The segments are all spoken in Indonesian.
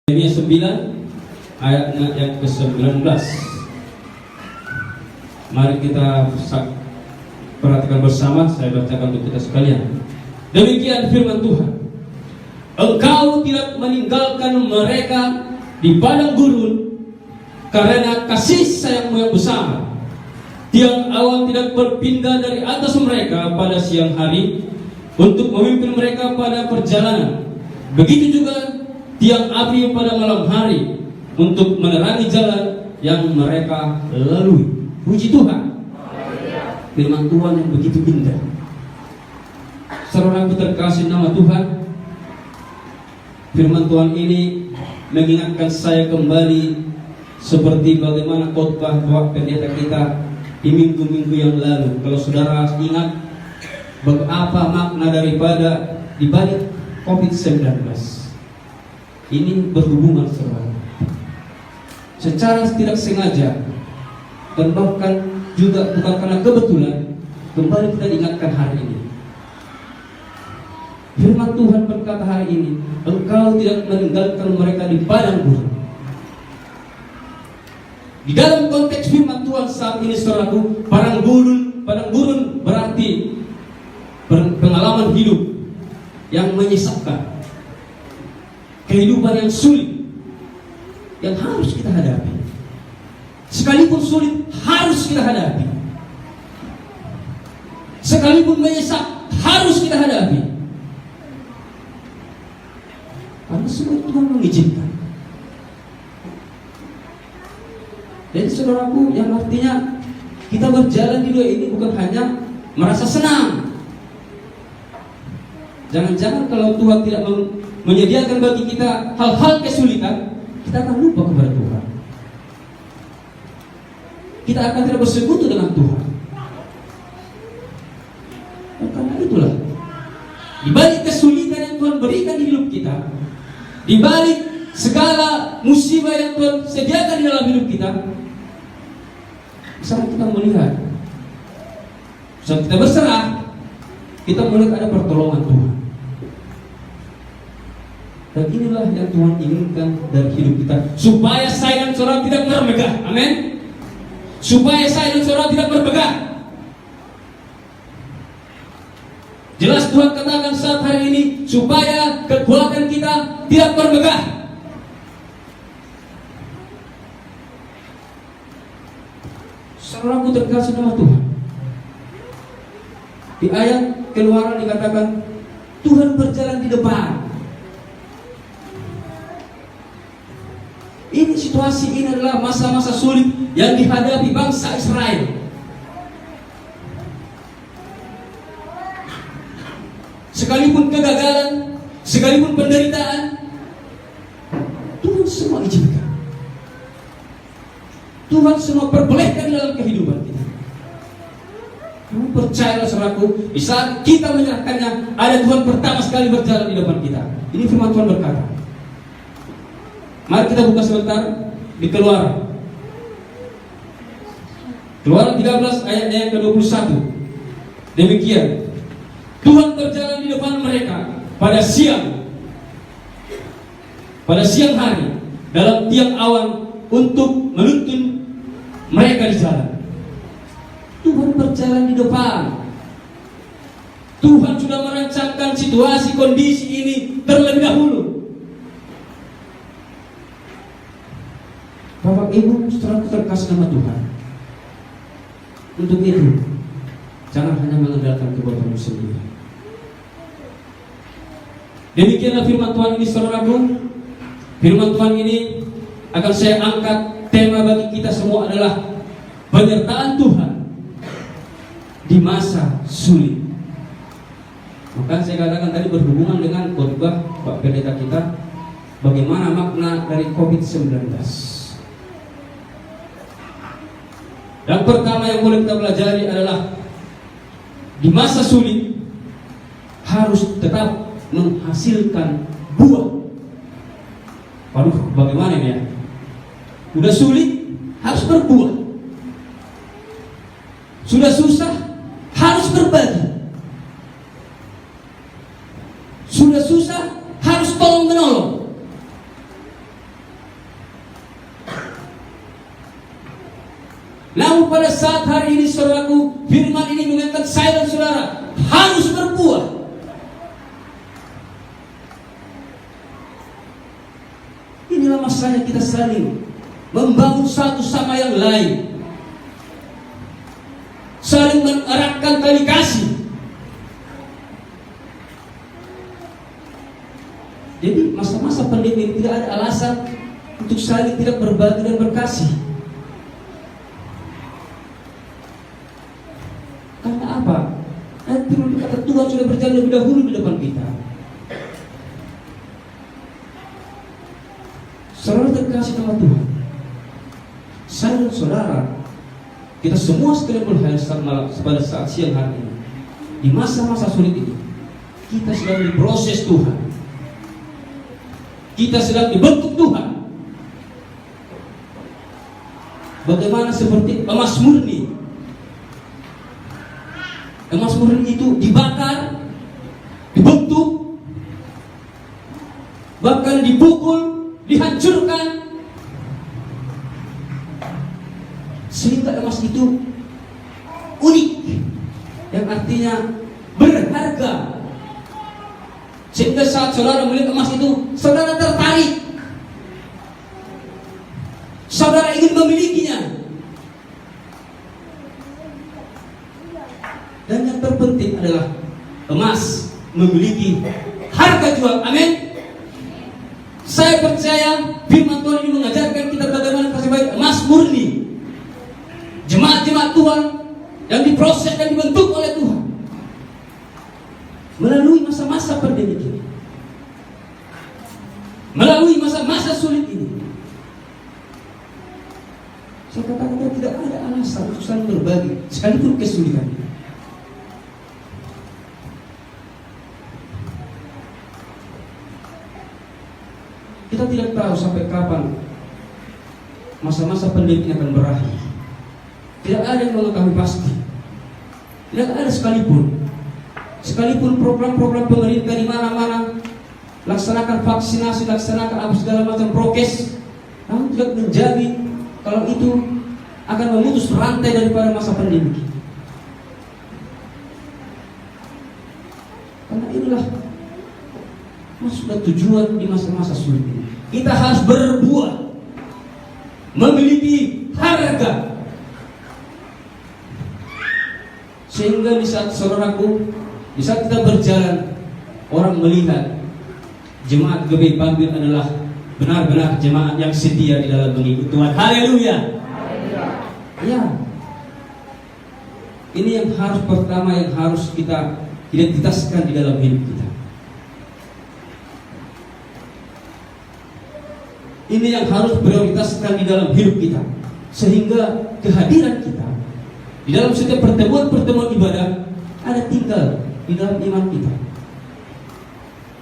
Yeremia 9 ayatnya yang ke-19. Mari kita perhatikan bersama, saya bacakan untuk kita sekalian. Demikian firman Tuhan. Engkau tidak meninggalkan mereka di padang gurun karena kasih sayangmu yang besar. Tiang awan tidak berpindah dari atas mereka pada siang hari untuk memimpin mereka pada perjalanan. Begitu juga tiang api pada malam hari untuk menerangi jalan yang mereka lalui. Puji Tuhan. Firman Tuhan yang begitu indah. Saudaraku terkasih nama Tuhan, firman Tuhan ini mengingatkan saya kembali seperti bagaimana khotbah Bapak Pendeta kita di minggu-minggu yang lalu. Kalau saudara ingat apa makna daripada dibalik COVID-19, ini berhubungan saudara. Secara tidak sengaja dan bahkan juga bukan karena kebetulan, kembali kita diingatkan hari ini. Firman Tuhan berkata hari ini, engkau tidak meninggalkan mereka di padang gurun. Di dalam konteks firman Tuhan saat ini saudaraku, padang gurun berarti pengalaman hidup yang menyesakkan, kehidupan yang sulit yang harus kita hadapi. Sekalipun sulit harus kita hadapi, sekalipun menyesak harus kita hadapi, karena semua Tuhan mengizinkan. Jadi saudaraku, yang artinya kita berjalan di dunia ini bukan hanya merasa senang. Jangan-jangan kalau Tuhan tidak menyediakan bagi kita hal-hal kesulitan, kita akan lupa kepada Tuhan. Kita akan tidak bersekutu dengan Tuhan. Dan karena itulah, di balik kesulitan yang Tuhan berikan di hidup kita, di balik segala musibah yang Tuhan sediakan di dalam hidup kita, saat kita melihat, saat kita berserah, kita melihat ada pertolongan Tuhan. Dan inilah yang Tuhan inginkan dari hidup kita, supaya saya dan saudara tidak bermegah. Amin. Supaya saya dan saudara tidak bermegah. Jelas Tuhan katakan saat hari ini, supaya kekuatan kita tidak bermegah. Saudaraku terkasih nama Tuhan, di ayat Keluaran dikatakan Tuhan berjalan di depan. Ini situasi ini adalah masa-masa sulit yang dihadapi bangsa Israel. Sekalipun kegagalan, sekalipun penderitaan, Tuhan semua izinkan. Tuhan semua perbolehkan dalam kehidupan kita. Kamu percayalah saudaraku, di saat kita menyerahkannya, ada Tuhan pertama sekali berjalan di depan kita. Ini firman Tuhan berkata. Mari kita buka sebentar di Keluaran. Keluaran 13 ayatnya yang ke-21. Demikian, Tuhan berjalan di depan mereka pada siang hari dalam tiang awan untuk menuntun mereka di jalan. Tuhan berjalan di depan. Tuhan sudah merancangkan situasi kondisi ini terlebih dahulu. Bapak Ibu saudara terkasih nama Tuhan, untuk itu jangan hanya mengandalkan kekuatanmu sendiri. Demikianlah firman Tuhan ini saudaraku. Firman Tuhan ini akan saya angkat, tema bagi kita semua adalah penyertaan Tuhan di masa sulit. Maka saya katakan tadi berhubungan dengan khotbah Pak Pendeta kita, bagaimana makna dari COVID-19. Yang pertama yang boleh kita pelajari adalah di masa sulit harus tetap menghasilkan buah. Waduh, bagaimana ini ya? Udah sulit harus berbuah. Sudah susah harus berbagi. Sudah susah harus tolong menolong. Namun pada saat hari ini saudaraku, firman ini mengingatkan saya dan saudara harus berbuah. Inilah masanya kita saling membangun satu sama yang lain, saling mengeratkan tali kasih. Jadi masa-masa pandemi ini tidak ada alasan untuk saling tidak berbagi dan berkasih. Karena apa? Nanti kata Tuhan sudah berjalan lebih dahulu di depan kita. Saudara terkasih sama Tuhan, saya dan saudara, kita semua sekalian melihat pada saat siang hari ini, di masa-masa sulit ini, kita sedang diproses Tuhan, kita sedang dibentuk Tuhan. Bagaimana seperti emas murni. Emas murni itu dibakar, dibentuk, bahkan dipukul, dihancurkan, sehingga emas itu unik, yang artinya berharga. Sehingga saat saudara melihat emas itu, saudara tertarik, saudara ingin memilikinya. Dan yang terpenting adalah emas memiliki harga jual. Amin. Saya percaya firman Tuhan ini mengajarkan kita bagaimana kasih baik emas murni, jemaat-jemaat Tuhan yang diproses dan dibentuk oleh Tuhan melalui masa-masa pandemi ini, melalui masa-masa sulit ini. Saya katakan tidak ada alasan untuk saling berbagi sekalipun kesulitan. Kita tidak tahu sampai kapan masa-masa pandemi akan berakhir. Tidak ada yang mengetahui pasti. Tidak ada sekalipun program-program pemerintah di mana-mana laksanakan vaksinasi, laksanakan apa segala macam prokes, namun tidak menjamin kalau itu akan memutus rantai daripada masa pandemi. Karena inilah sudah tujuan di masa-masa sulit ini. Kita harus berbuah, memiliki harga, sehingga di saat saudaraku, di saat kita berjalan, orang melihat jemaat GBI Bangbil adalah benar-benar jemaat yang setia di dalam mengikuti Tuhan. Haleluya. Ya, ini yang harus pertama yang harus kita identitaskan di dalam hidup kita. Ini yang harus prioritaskan di dalam hidup kita, sehingga kehadiran kita di dalam setiap pertemuan ibadah ada tinggal di dalam iman kita,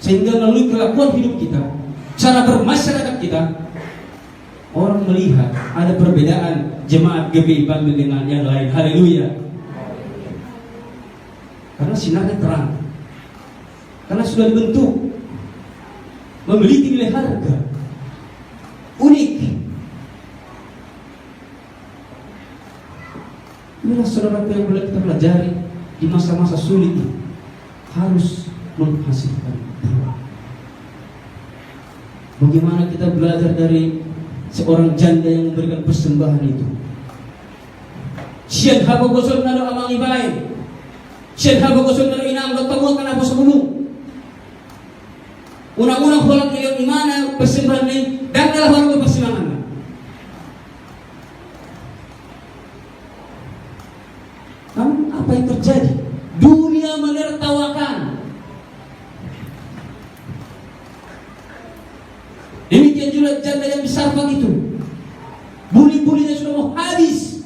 sehingga melalui kelakuan hidup kita, cara bermasyarakat kita, orang melihat ada perbedaan jemaat GBI Bangbil dengan yang lain. Haleluya. Karena sinarnya terang, karena sudah dibentuk, memiliki nilai harga unik. Inilah saudara yang boleh kita pelajari di masa-masa sulit ini, harus menghasilkan buah. Bagaimana kita belajar dari seorang janda yang memberikan persembahan itu. Sian habo gosol nalo amang ibae, sian habo gosol nalo inang bertemu kan apa sebelum. Unang-unang holang milion imana persembahan ini dan adalah orang persembahan. Namun apa yang terjadi? Dunia menertawakan. Demikian juga janda yang disarfat itu. Buli-bulinya sudah mau habis,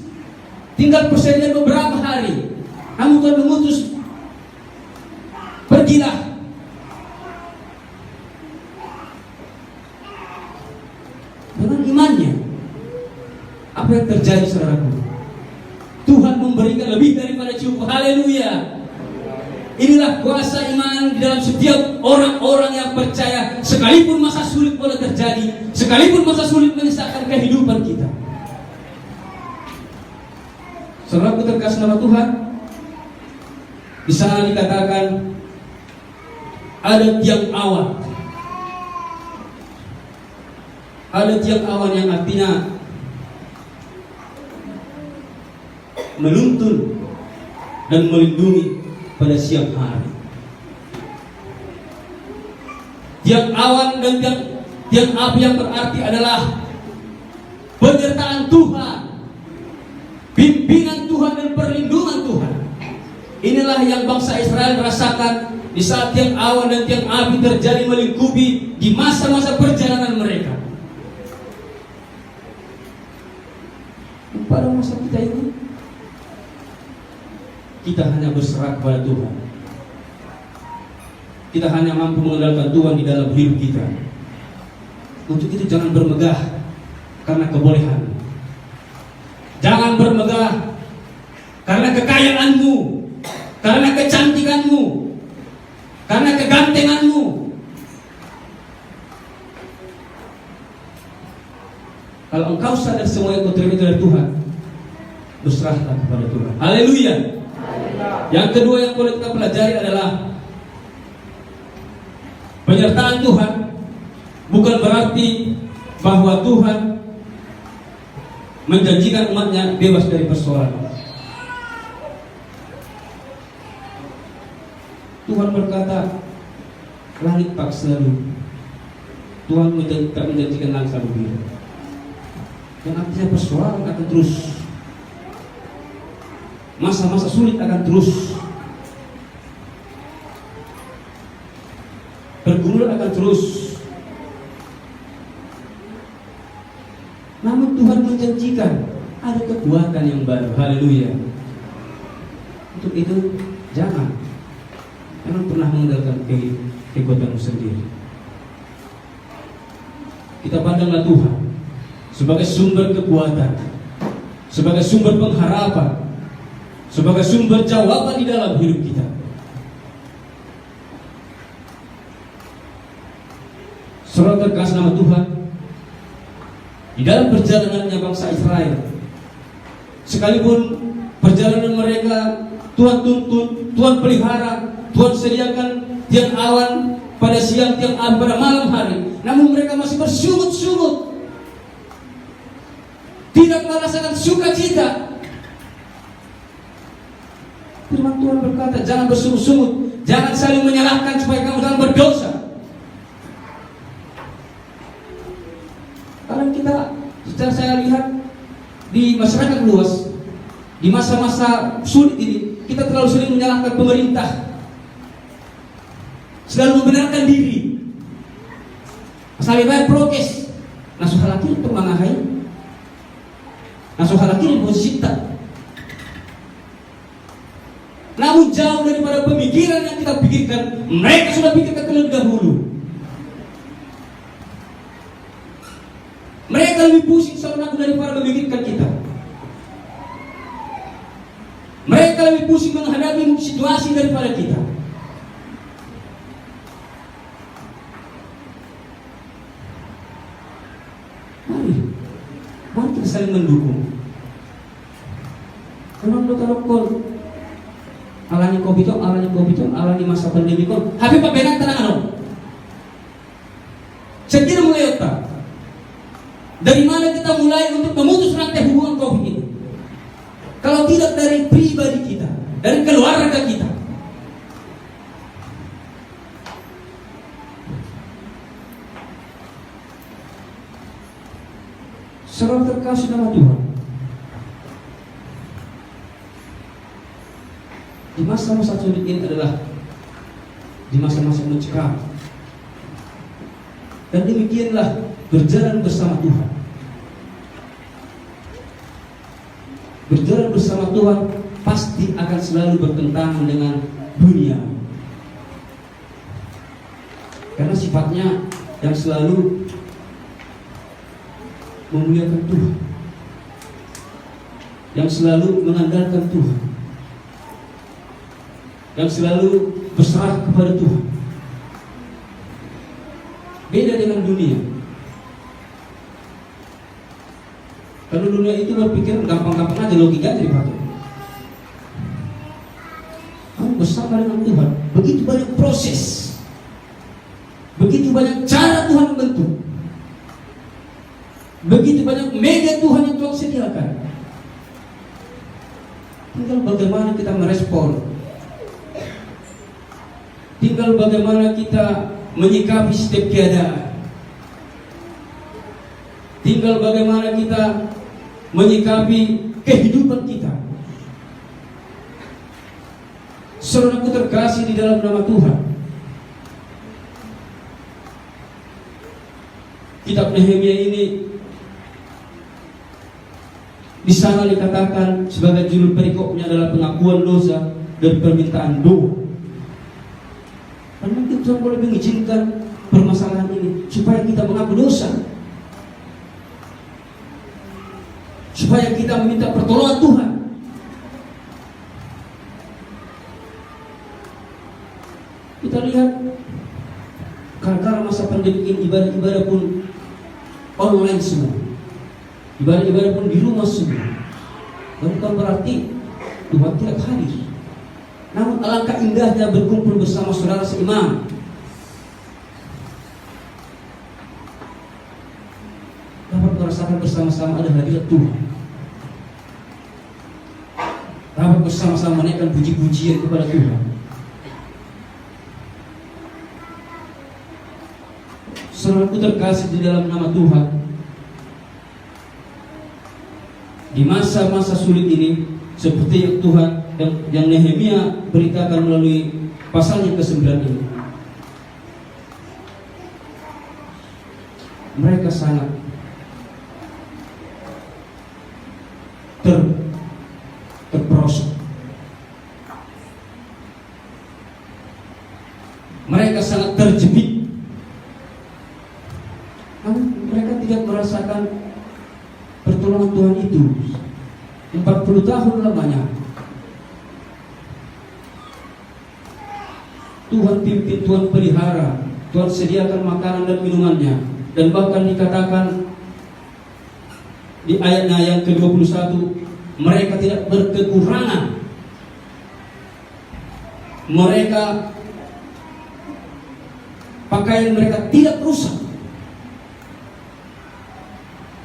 tinggal persediaan beberapa hari. Namun Tuhan mengutus, pergilah. Dengan imannya, apa yang terjadi saudaraku? Tuhan memberikan lebih daripada cukup. Haleluya. Inilah kuasa iman di dalam setiap orang-orang yang percaya. Sekalipun masa sulit boleh terjadi, sekalipun masa sulit menyesatkan kehidupan kita, Saudaraku terkasih nama Tuhan, di sana dikatakan ada tiang awan. Ada tiang awan yang artinya menuntun dan melindungi pada siang hari. Tiang awan dan tiang api yang berarti adalah penyertaan Tuhan, pimpinan Tuhan dan perlindungan Tuhan. Inilah yang bangsa Israel rasakan di saat tiang awan dan tiang api terjadi melingkupi di masa-masa perjalanan mereka. Pada masa kita ini, kita hanya berserah kepada Tuhan. Kita hanya mampu mengandalkan Tuhan di dalam hidup kita. Untuk itu jangan bermegah karena kebolehan. Jangan bermegah karena kekayaanmu, karena kecantikanmu, karena kegantenganmu. Kalau engkau sadar semua yang kau terima dari Tuhan, berserahlah kepada Tuhan. Haleluya. Yang kedua yang boleh kita pelajari adalah penyertaan Tuhan bukan berarti bahwa Tuhan menjanjikan umatnya bebas dari persoalan. Tuhan berkata, langit tak selalu. Tuhan tak menjanjikan langit selalu biru. Yang artinya persoalan akan terus, masa-masa sulit akan terus, pergumulan akan terus. Namun Tuhan menjanjikan ada kekuatan yang baru. Haleluya. Untuk itu jangan pernah mengandalkan kekuatanmu sendiri. Kita pandanglah Tuhan sebagai sumber kekuatan, sebagai sumber pengharapan, sebagai sumber jawaban di dalam hidup kita. Saudara terkasih nama Tuhan, di dalam perjalanannya bangsa Israel, sekalipun perjalanan mereka Tuhan tuntun, Tuhan pelihara, Tuhan sediakan tiang awan pada siang, tiang awan pada malam hari, namun mereka masih bersungut-sungut, tidak merasakan sukacita. Firman Tuhan berkata, jangan bersungut-sungut, jangan saling menyalahkan supaya kamu jangan berdosa. Karena kita, secara saya lihat di masyarakat luas, di masa-masa sulit ini, kita terlalu sering menyalahkan pemerintah, selalu membenarkan diri. Masalah bayar prokes, nasuh halakir untuk mengahai, nasuh halakir posita. Namun jauh daripada pemikiran yang kita pikirkan, mereka sudah pikirkan terlebih dahulu. Mereka lebih pusing soal daripada memikirkan kita. Mereka lebih pusing menghadapi situasi daripada kita. Mari kita saling mendukung. Kalau dokter alani COVID, alani masa pandemi kon. Habis Pak Benak tenang ano. Sekira mulai otak. Dari mana kita mulai untuk memutus rantai hubungan COVID ini? Kalau tidak dari pribadi kita, dari keluarga kita. Saudara terkasih nama Tuhan, di masa-masa sulit ini adalah di masa-masa mencekam. Dan demikianlah berjalan bersama Tuhan. Berjalan bersama Tuhan pasti akan selalu bertentangan dengan dunia. Karena sifatnya yang selalu memuliakan Tuhan, yang selalu mengandalkan Tuhan, yang selalu berserah kepada Tuhan. Beda dengan dunia. Kalau dunia itu berpikir gampang-gampang aja, logika jadi batu. bersama dengan Tuhan, begitu banyak proses, begitu banyak cara Tuhan membentuk, begitu banyak media Tuhan yang Tuhan sediakan. Tinggal bagaimana kita merespon, tinggal bagaimana kita menyikapi setiap keadaan, tinggal bagaimana kita menyikapi kehidupan kita. Saudaraku terkasih di dalam nama Tuhan, kitab Nehemia ini di sana dikatakan sebagai judul perikopnya adalah pengakuan dosa dan permintaan doa. Dan mungkin Tuhan boleh mengizinkan permasalahan ini supaya kita mengaku dosa, supaya kita meminta pertolongan Tuhan. Kita lihat karena masa pandemi ini ibadah-ibadah pun online semua, ibadah-ibadah pun di rumah semua. Bukan berarti Tuhan tidak hadir. Namun alangkah indahnya berkumpul bersama saudara seiman, dapat merasakan bersama-sama ada hadirat Tuhan, dapat bersama-sama menaikkan puji-pujian kepada Tuhan. Saudaraku terkasih di dalam nama Tuhan, di masa-masa sulit ini, seperti yang Tuhan yang Nehemia beritakan melalui pasalnya ke-9 ini, mereka sangat terperosok, mereka sangat terjepit. Namun mereka tidak merasakan pertolongan Tuhan itu 40 tahun lamanya. Tuhan pimpin, Tuhan pelihara, Tuhan sediakan makanan dan minumannya. Dan bahkan dikatakan di ayatnya yang ke-21, mereka tidak berkekurangan. Mereka, pakaian mereka tidak rusak,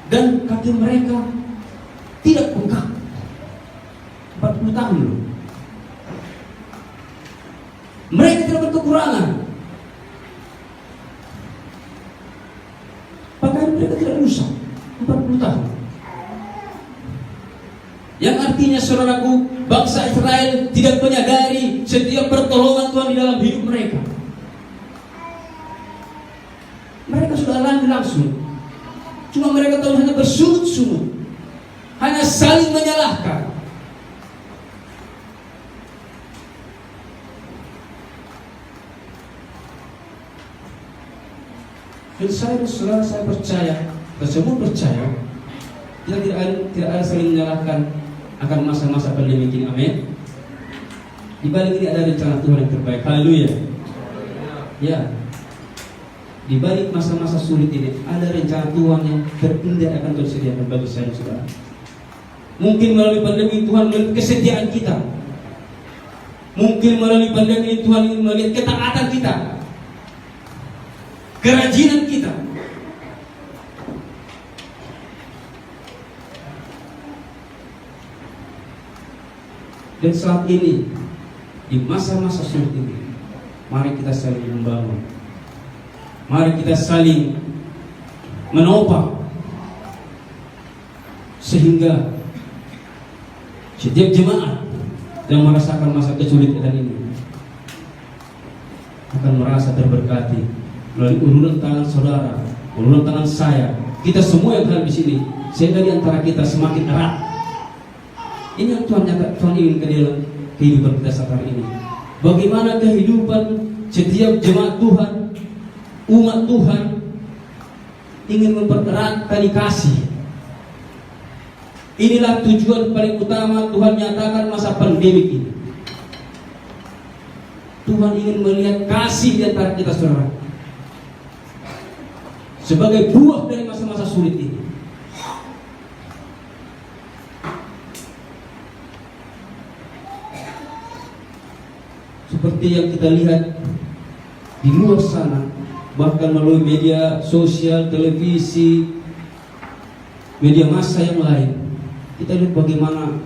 dan kaki mereka tidak bengkak. 40 tahun loh. Mereka tidak berkekurangan, pakaian mereka tidak rusak 40 tahun. Yang artinya saudaraku, bangsa Israel tidak menyadari setiap pertolongan Tuhan di dalam hidup mereka. Mereka sudah alami langsung, cuma mereka tahu hanya bersungut-sungut, hanya saling menyalahkan. Dan saya dan saudara, saya percaya, dan semua percaya, kita tidak ada saling menyalahkan akan masa-masa pandemi ini. Amin. Di balik ini ada rencana Tuhan yang terbaik. Haleluya. Ya. Di balik masa-masa sulit ini ada rencana Tuhan yang terindah akan Tuhan sediakan bagi saya dan saudara. Mungkin melalui pandemi Tuhan melihat kesetiaan kita. Mungkin melalui pandemi Tuhan ingin melihat ketaatan kita, kerajinan kita. Dan saat ini, di masa-masa sulit ini, mari kita saling membangun, mari kita saling menopang, sehingga setiap jemaat yang merasakan masa kesulitan ini akan merasa terberkati melalui uluran tangan saudara, uluran tangan saya, kita semua yang ada di sini, sehingga di antara kita semakin erat. Ini yang Tuhan inginkan dalam kehidupan kita saat hari ini. Bagaimana kehidupan setiap jemaat Tuhan, umat Tuhan, ingin mempererat tali kasih. Inilah tujuan paling utama Tuhan nyatakan masa pandemi ini. Tuhan ingin melihat kasih di antara kita saudara, sebagai buah dari masa-masa sulit ini. seperti yang kita lihat di luar sana, bahkan melalui media sosial, televisi, media massa yang lain. Kita lihat bagaimana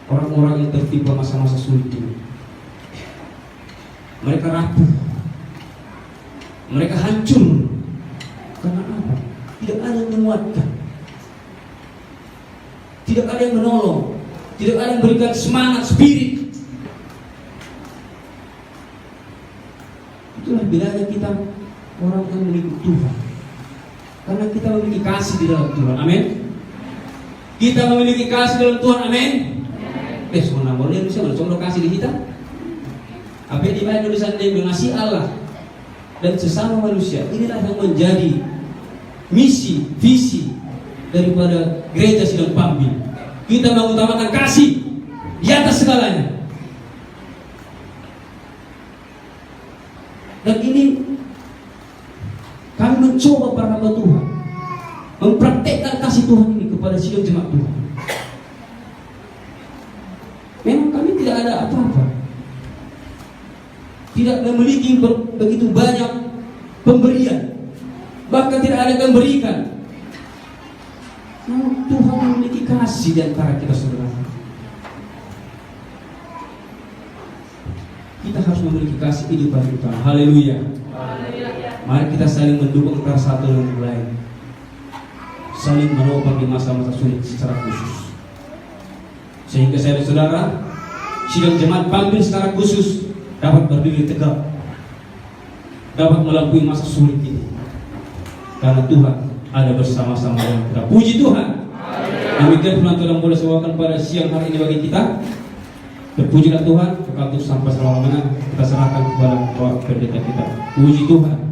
orang-orang yang tertimpa masa-masa sulit ini. Mereka rapuh, mereka hancur. Karena apa? Tidak ada yang menguatkan, tidak ada yang menolong, tidak ada yang berikan semangat, spirit. Itulah bedanya kita orang yang memiliki Tuhan. Karena kita memiliki kasih di dalam Tuhan. Amin. Kita memiliki kasih dalam Tuhan. Amin. Semua boleh bisa mencoba kasih di kita. Apa yang dibayar tulisan dia mengasihi Allah dan sesama manusia. Inilah yang menjadi misi, visi daripada gereja Sidang Pambil. Kita mengutamakan kasih di atas segalanya. Dan ini kami mencoba para hamba Tuhan mempraktekkan kasih Tuhan ini kepada sidang jemaat Tuhan. Memang kami tidak ada apa-apa, tidak memiliki begitu banyak pemberian, bahkan tidak ada yang memberikan. Namun Tuhan memiliki kasih di antara kita saudara. Kita harus memiliki kasih ini bagi Tuhan. Haleluya. Mari kita saling mendukung antara satu dengan yang lain, saling menopang di masa-masa sulit secara khusus, sehingga saya dan saudara sidang jemaat Pambil secara khusus dapat berdiri tegak, dapat melampaui masa sulit ini, karena Tuhan ada bersama-sama dengan kita. Puji Tuhan. Demikian firman Tuhan boleh sewakan pada siang hari ini bagi kita. Terpujilah Tuhan, kekal terus sampai selama-lamanya. Kita serahkan kepada Bapak Pendeta kita. Puji Tuhan.